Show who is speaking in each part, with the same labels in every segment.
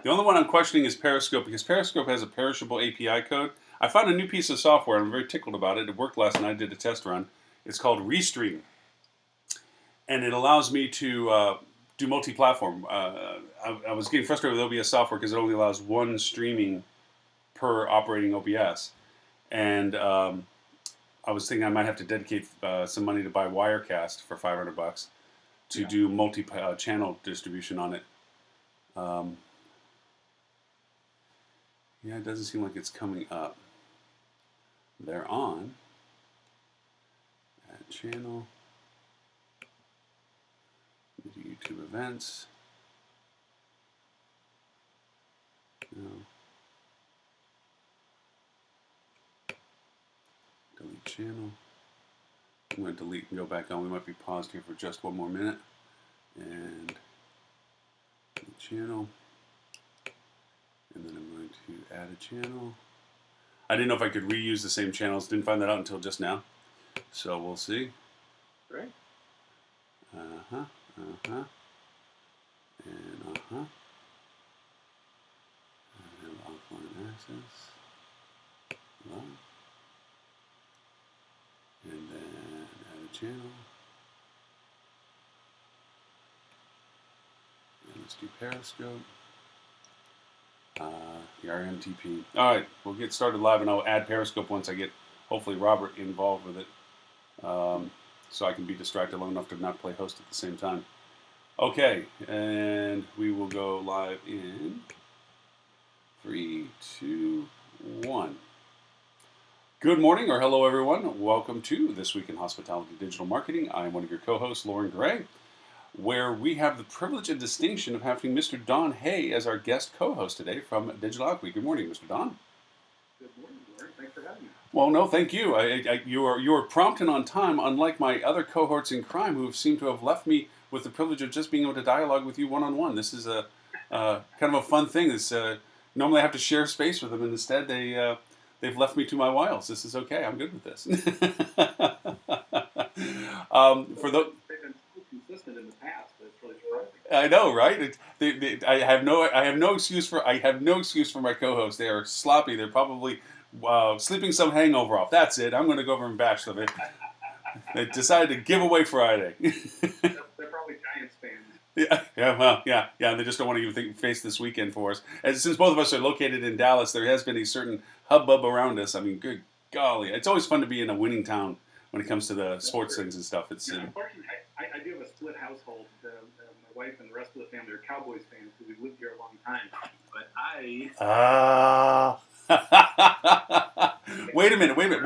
Speaker 1: The only one I'm questioning is Periscope because Periscope has a perishable API code. I found a new piece of software. I'm very tickled about it. It worked last night. I did a test run. It's called Restream, and it allows me to do multi-platform. I was getting frustrated with OBS software because it only allows one streaming per operating OBS, and I was thinking I might have to dedicate some money to buy Wirecast for $500 to do multi-channel distribution on it. Yeah, it doesn't seem like it's coming up. They're on. Add channel. YouTube events. No. Delete channel. I'm going to delete and go back on. We might be paused here for just one more minute. And delete channel. And then I'm going to add a channel. I didn't know if I could reuse the same channels. Didn't find that out until just now. So we'll see.
Speaker 2: Right.
Speaker 1: Uh-huh. Uh-huh. And uh-huh. And offline access. Hello. And then add a channel. And let's do Periscope. The RMTP. All right, we'll get started live, and I'll add Periscope once I get, hopefully, Robert involved with it, so I can be distracted long enough to not play host at the same time. Okay, and we will go live in 3, 2, 1. Good morning, or hello, everyone. Welcome to This Week in Hospitality Digital Marketing. I'm one of your co-hosts, Lauren Gray, where we have the privilege and distinction of having Mr. Don Hay as our guest co-host today from Digital Alchemy. Good morning, Mr. Don.
Speaker 2: Good morning, Lauren. Thanks for having me.
Speaker 1: Well, no, thank you. You are prompt and on time, unlike my other cohorts in crime who seem to have left me with the privilege of just being able to dialogue with you one-on-one. This is a kind of a fun thing. This normally I have to share space with them, and instead they've left me to my wiles. This is okay. I'm good with this. For those.
Speaker 2: Consistent in the past, but it's really surprising.
Speaker 1: I know, right? I have no excuse for my co-hosts. They are sloppy. They're probably sleeping some hangover off. That's it. I'm going to go over and bash them. They decided to give away Friday.
Speaker 2: They're probably Giants fans.
Speaker 1: Yeah. They just don't want to even face this weekend for us. And since both of us are located in Dallas, there has been a certain hubbub around us. I mean, good golly, it's always fun to be in a winning town when it comes to the sports things and stuff.
Speaker 2: Unfortunately, I do have a split household. My wife and the rest of the family are Cowboys fans because we've lived here a long time. But
Speaker 1: Wait a minute. When
Speaker 2: it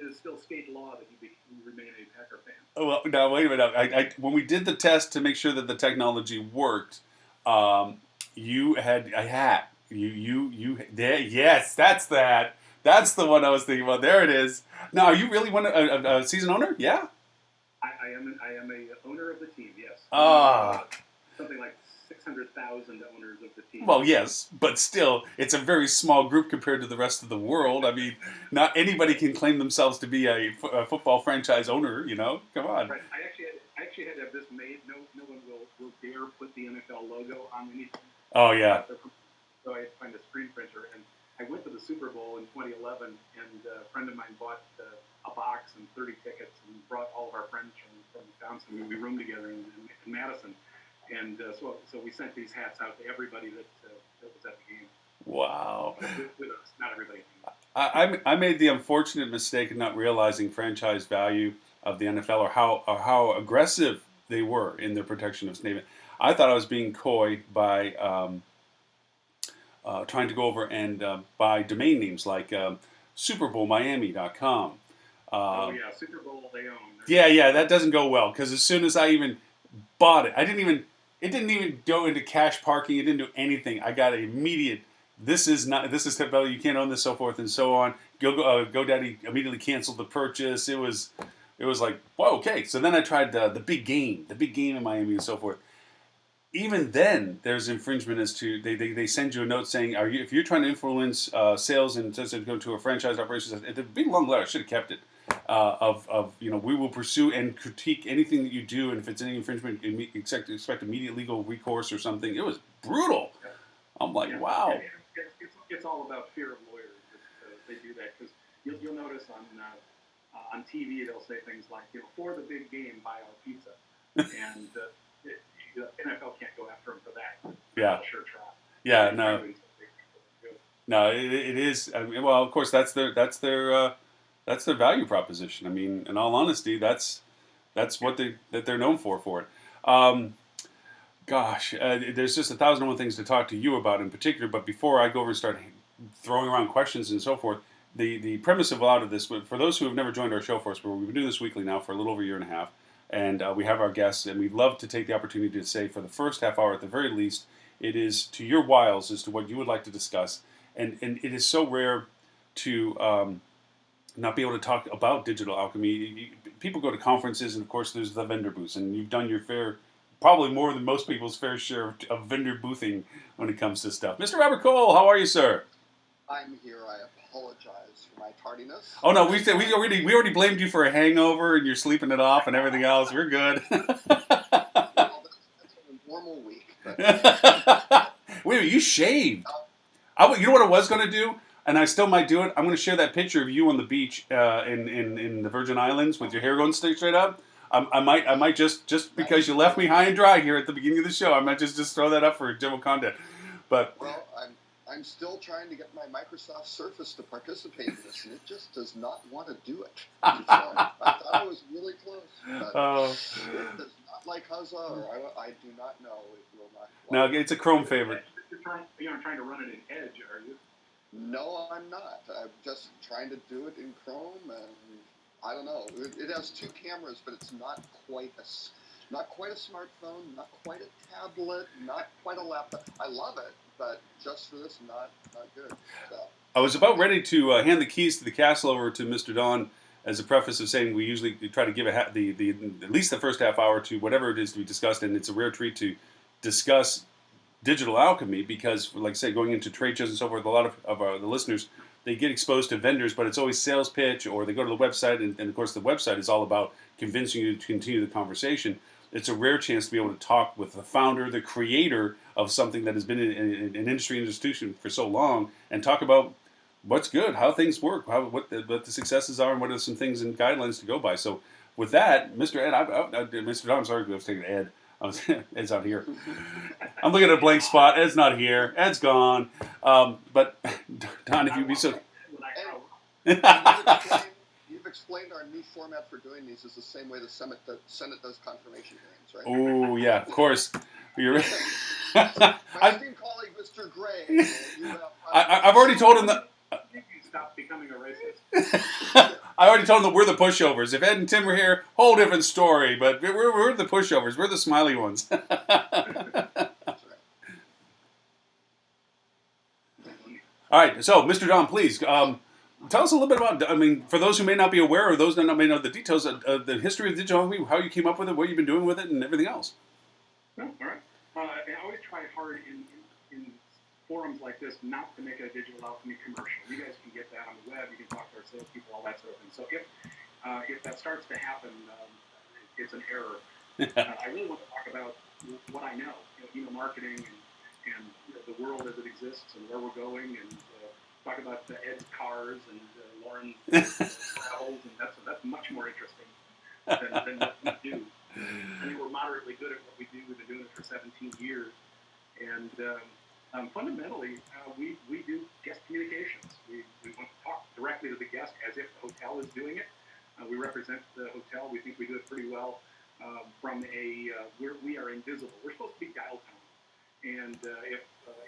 Speaker 2: is still state law that you remain a Packer fan.
Speaker 1: Well, now wait a minute. When we did the test to make sure that the technology worked, you had a hat. Yes, that's the hat. That's the one I was thinking about. There it is. Now, are you really a season owner? Yeah.
Speaker 2: I am a owner of the team. Yes. Something like 600,000 owners of the team.
Speaker 1: Well, yes, but still, it's a very small group compared to the rest of the world. I mean, not anybody can claim themselves to be a football franchise owner. You know, come on.
Speaker 2: Right. I actually had to have this made. No one will dare put the NFL logo on anything.
Speaker 1: Oh yeah.
Speaker 2: So I had to find a screen printer, and I went to the Super Bowl in 2011, and a friend of mine bought a box and 30 tickets and brought all of our friends from Wisconsin. We roomed together in Madison. And so we sent these hats out to everybody that was at the game.
Speaker 1: Wow.
Speaker 2: With us, not everybody.
Speaker 1: I made the unfortunate mistake of not realizing franchise value of the NFL or how aggressive they were in their protection of name. I thought I was being coy by trying to go over and buy domain names like SuperBowlMiami.com.
Speaker 2: Super Bowl they own.
Speaker 1: Yeah, that doesn't go well because as soon as I even bought it, it didn't even go into cash parking. It didn't do anything. I got an immediate. This is value. You can't own this, so forth and so on. GoDaddy immediately canceled the purchase. It was like, whoa, okay. So then I tried the big game in Miami and so forth. Even then, there's infringement as to they send you a note saying, if you're trying to influence sales and to go to a franchise operation, it's a big long letter. I should have kept it. We will pursue and critique anything that you do, and if it's any infringement, expect immediate legal recourse or something. It was brutal. Oh I'm like,
Speaker 2: Yeah.
Speaker 1: wow.
Speaker 2: It's all about fear of lawyers. They do that because you'll notice on TV they'll say things like, for the big game, buy our pizza, and NFL can't go after them for that.
Speaker 1: Yeah.
Speaker 2: They'll sure try.
Speaker 1: Yeah,
Speaker 2: They're
Speaker 1: no,
Speaker 2: doing something good.
Speaker 1: no, it is. I mean, well, of course, that's their value proposition. I mean, in all honesty, that's what they're known for it. Um, Gosh, there's just 1,001 things to talk to you about in particular. But before I go over and start throwing around questions and so forth, the premise of a lot of this, for those who have never joined our show for us, we've been doing this weekly now for a little over a year and a half, and we have our guests, and we'd love to take the opportunity to say for the first half hour, at the very least, it is to your wiles as to what you would like to discuss, and it is so rare to not be able to talk about digital alchemy. People go to conferences, and of course, there's the vendor booths, and you've done your fair, probably more than most people's fair share of vendor boothing when it comes to stuff. Mr. Robert Cole, how are you, sir?
Speaker 3: I'm here. I apologize for my tardiness.
Speaker 1: Oh no, we already blamed you for a hangover, and you're sleeping it off and everything else. We're good.
Speaker 3: Well, that's a normal week. But
Speaker 1: Wait a minute, you shaved. You know what I was going to do, and I still might do it. I'm going to share that picture of you on the beach in the Virgin Islands with your hair going straight up. I might just because you left me high and dry here at the beginning of the show, I might just throw that up for general content. But
Speaker 3: well, I'm still trying to get my Microsoft Surface to participate in this, and it just does not want to do it. So I thought it was really close, but it does not like Huzza, or I do not know. It will not.
Speaker 1: No, it's a Chrome favorite.
Speaker 2: You're not trying to run it in Edge, are you?
Speaker 3: No, I'm not. I'm just trying to do it in Chrome, and I don't know. It has two cameras, but it's not quite a smartphone, not quite a tablet, not quite a laptop. I love it, but just for this, not good. So.
Speaker 1: I was about ready to hand the keys to the castle over to Mr. Don as a preface of saying we usually try to give the at least the first half hour to whatever it is to be discussed, and it's a rare treat to discuss digital alchemy because, like I say, going into trade shows and so forth, a lot of the listeners, they get exposed to vendors, but it's always sales pitch, or they go to the website, and of course the website is all about convincing you to continue the conversation. It's a rare chance to be able to talk with the founder, the creator of something that has been in an industry institution for so long, and talk about what's good, how things work, what the successes are, and what are some things and guidelines to go by. So with that, Mr. Ed, Mr. Don, I'm sorry, I was taking Ed. Ed's out here. I'm looking at a blank spot. Ed's not here. Ed's gone. But Don, if you'd be so.
Speaker 3: You've explained our new format for doing these is the same way the Senate does confirmation hearings, right?
Speaker 1: Oh yeah, of course.
Speaker 3: My esteemed colleague, Mr. Gray.
Speaker 1: I've already told him that.
Speaker 2: You stop becoming a racist.
Speaker 1: I already told him that we're the pushovers. If Ed and Tim were here, whole different story. But we're the pushovers. We're the smiley ones. All right. So, Mr. Don, please tell us a little bit about. I mean, for those who may not be aware, or those that may know the details of the history of digital alchemy, how you came up with it, what you've been doing with it, and everything else.
Speaker 2: Well, all right. I always try hard in forums like this not to make a digital alchemy commercial. You guys can get that on the web. You can talk to our salespeople, all that sort of thing. So if that starts to happen, it's an error. I really want to talk about what I know, email marketing and the world as it exists and where we're going, and talk about Ed's cars and Lauren's travels, and that's much more interesting than what we do. I think we're moderately good at what we do. We've been doing it for 17 years, and fundamentally, we do guest communications. We want to talk directly to the guest as if the hotel is doing it. We represent the hotel. We think we do it pretty well. We are invisible. We're supposed to be dial tone. And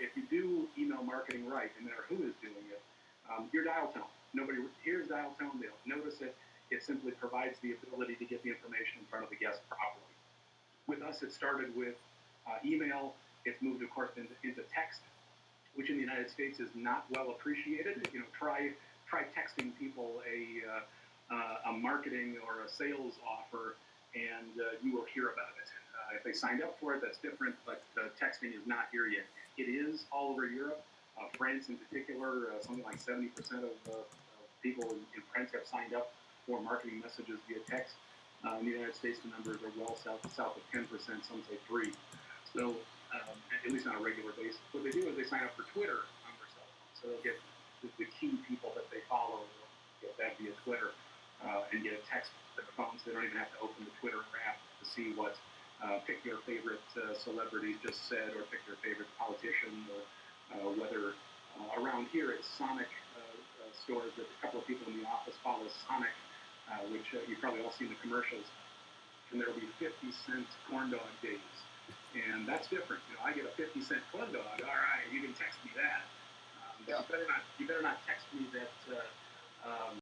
Speaker 2: if you do email marketing right, no matter who is doing it, you're dial tone. Nobody hears dial tone. They don't notice it. It simply provides the ability to get the information in front of the guest properly. With us, it started with email. It's moved, of course, into text, which in the United States is not well appreciated. Try texting people a marketing or a sales offer, and you will hear about it. If they signed up for it, that's different, but texting is not here yet. It is all over Europe. France, in particular, something like 70% of people in France have signed up for marketing messages via text. In the United States, the numbers are well south of 10%. Some say 3%. So, at least on a regular basis, what they do is they sign up for and get a text to their phone, so they don't even have to open the Twitter app to see what pick their favorite celebrities just said, or pick their favorite politician, or whether around here it's Sonic stores that a couple of people in the office follow Sonic, which you've probably all seen the commercials, and there will be 50-cent corn dog days. And that's different. I get a 50-cent corn dog. All right, you can text me that. But
Speaker 3: Yeah.
Speaker 2: you better not text me that